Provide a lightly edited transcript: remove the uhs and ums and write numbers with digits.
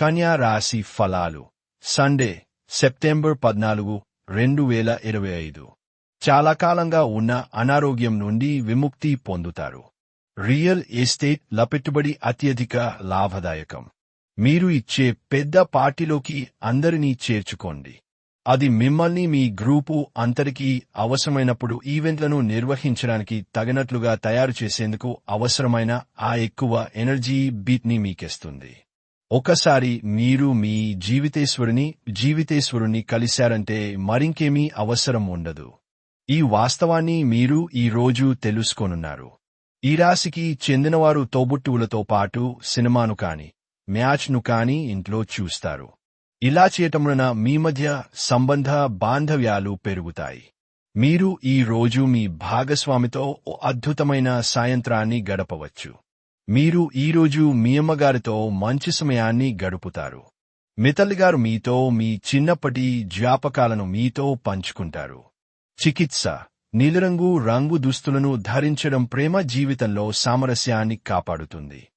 కన్యా రాశి ఫలాలు Sunday September 14, 2025 చాలా కాలంగా ఉన్న అనారోగ్యం నుండి విముక్తి పొందుతారు. రియల్ ఎస్టేట్ పెట్టుబడి అత్యధిక లాభదాయకం. మీరు ఇచ్చే పెద్ద పార్టీలోకి అందరినీ చేర్చుకోండి. అది మిమ్మల్ని మీ గ్రూపు అంతరికి అవసరమైనప్పుడు ఈవెంట్లను నిర్వహించడానికి తగినట్లుగా తయారు చేసేందుకు అవసరమైన ఆ ఎక్కువ ఎనర్జీ బీట్ని మీకిస్తుంది. ఒకసారి మీరు మీ జీవితేశ్వరుని కలిశారంటే మరింకేమీ అవసరం ఉండదు. ఈ వాస్తవాన్ని మీరు ఈ రోజు తెలుసుకోనున్నారు. ఈ రాశికి చెందినవారు తోబుట్టువులతో పాటు సినిమాను కాని మ్యాచ్ను కాని ఇంట్లో చూస్తారు. ఇలా చేయటం వలన మీ మధ్య సంబంధ బాంధవ్యాలు పెరుగుతాయి. మీరు ఈ రోజు మీ భాగస్వామితో ఓ అద్భుతమైన సాయంత్రాన్ని గడపవచ్చు. మీరు ఈరోజు మీ అమ్మగారితో మంచి సమయాన్ని గడుపుతారు. మీ తల్లిగారు మీతో మీ చిన్నప్పటి జ్ఞాపకాలను మీతో పంచుకుంటారు. చికిత్స నీలిరంగు రంగు దుస్తులను ధరించడం ప్రేమ జీవితంలో సామరస్యాన్ని కాపాడుతుంది.